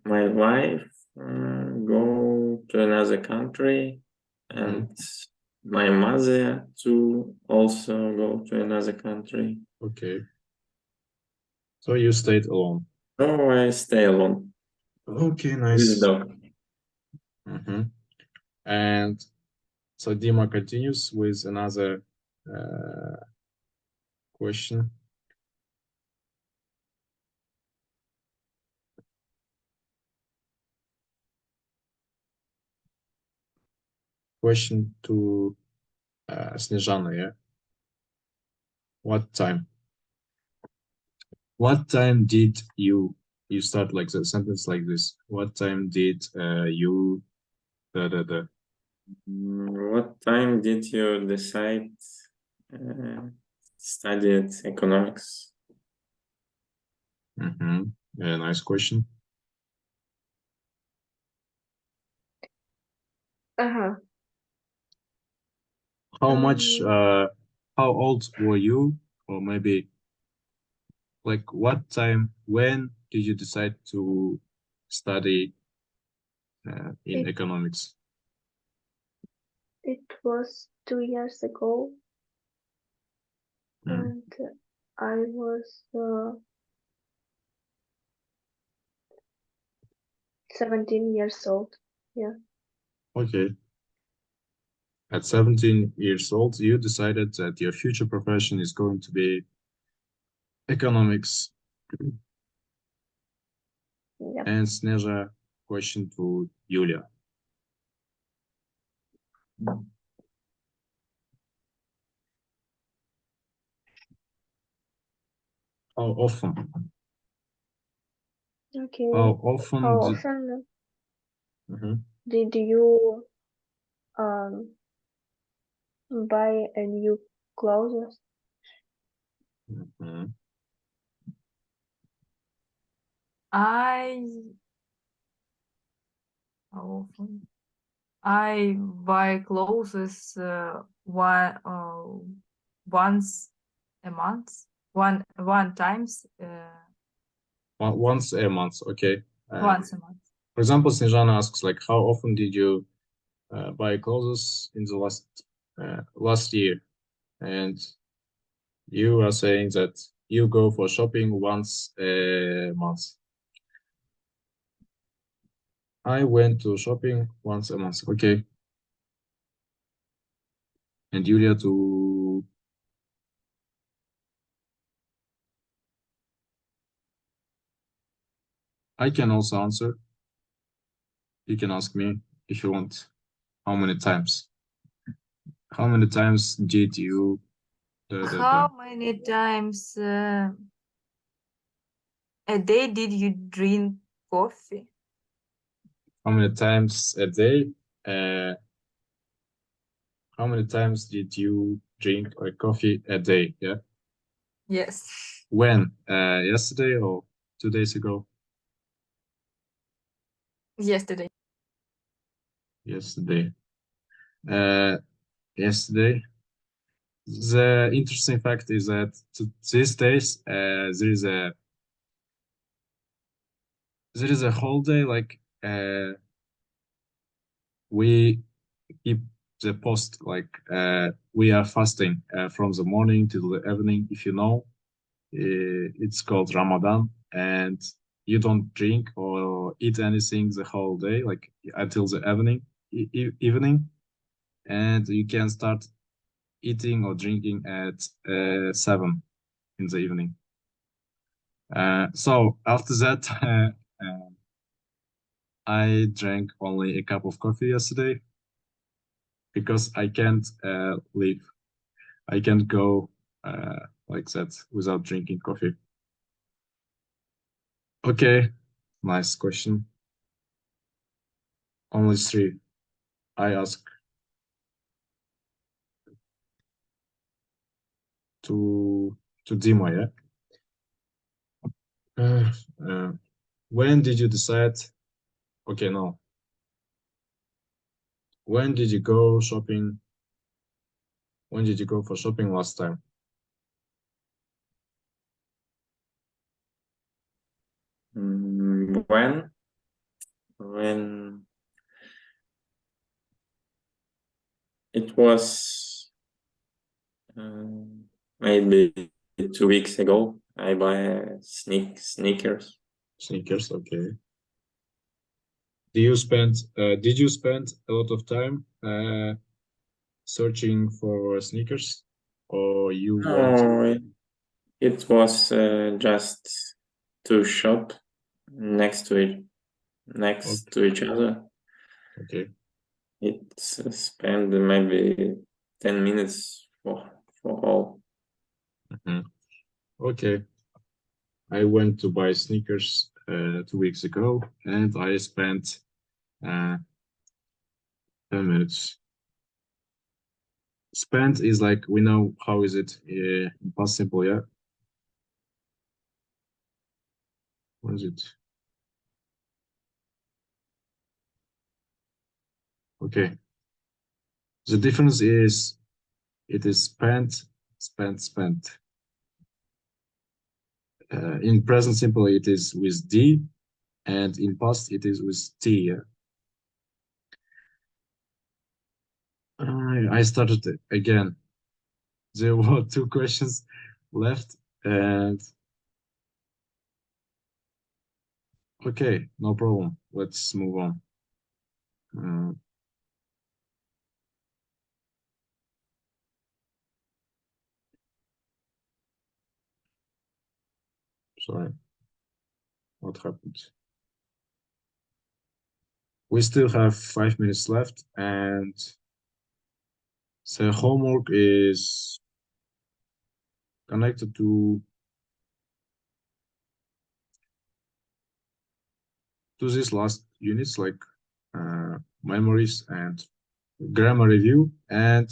my wife go to another country, and my mother too also go to another country. Okay. So you stayed alone. So I stay alone Okay, with nice. the dog. And so Dima continues with another question. Question to Snezhana, yeah? What time? What time did you start like the sentence like this? What time did you What time did you decide studied economics? Yeah, nice question. How much how old were you? Or maybe like what time, when did you decide to study in economics? It was 2 years ago, and I was 17 years old. Yeah. Okay. At 17 years old, you decided that your future profession is going to be economics. Yep. And Sneža, question to Yulia. How often? Okay. How often? How often Mhm. did you buy a new clothes? Mhm. How often? I buy clothes once a month, one times Once a month, okay. once a month. For example, Snezhana asks, like, how often did you buy clothes in the last year? And you are saying that you go for shopping once a month. I went to shopping once a month, okay. And Yulia to I can also answer. You can ask me if you want. How many times? How many times did you? How many times a day did you drink coffee? How many times a day? How many times did you drink a coffee a day? Yeah. Yes. When? Yesterday or 2 days ago? Yesterday. Yesterday. Yesterday. The interesting fact is that these days there is a holiday, like we keep the post, like we are fasting from the morning till the evening. If you know, it's called Ramadan, and you don't drink or eat anything the whole day, like until the evening, and you can start eating or drinking at 7 in the evening. So after that, I drank only a cup of coffee yesterday because I can't leave. I can't go like that without drinking coffee. Okay, nice question. Only 3. I ask to Dima, yeah? When did you decide? Okay, no. When did you go shopping? When did you go for shopping last time? When it was maybe 2 weeks ago, I buy sneakers. Sneakers, okay. Did you spend a lot of time searching for sneakers, or you want? No, it was just 2 shop next to each other. Okay. It's spent maybe 10 minutes for all. Okay. I went to buy sneakers 2 weeks ago, and I spent 10 minutes. Spent is like, we know how is it in past simple, yeah? What is it? Okay. The difference is it is spent. In present simple, it is with D, and in past, it is with T. Yeah? I started again. There were 2 questions left, and okay, no problem. Let's move on. Sorry, what happened? We still have 5 minutes left, and the homework is connected to these last units, like memories and grammar review, and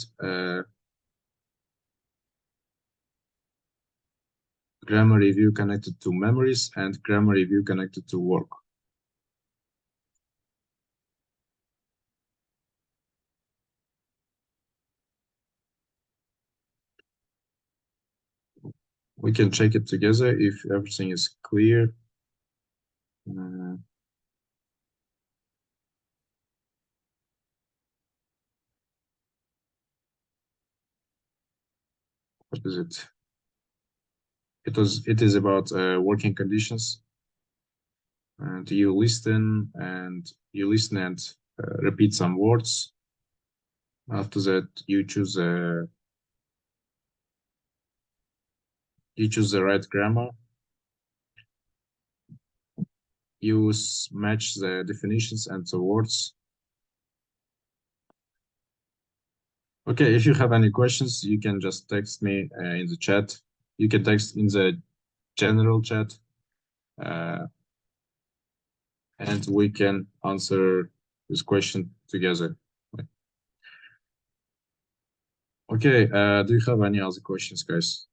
grammar review connected to memories, and grammar review connected to work. We can check it together if everything is clear. What is it? It is about working conditions. And you listen and repeat some words. After that, you choose the right grammar. You match the definitions and the words. Okay, if you have any questions, you can just text me in the chat. You can text in the general chat, and we can answer this question together. Okay, do you have any other questions, guys?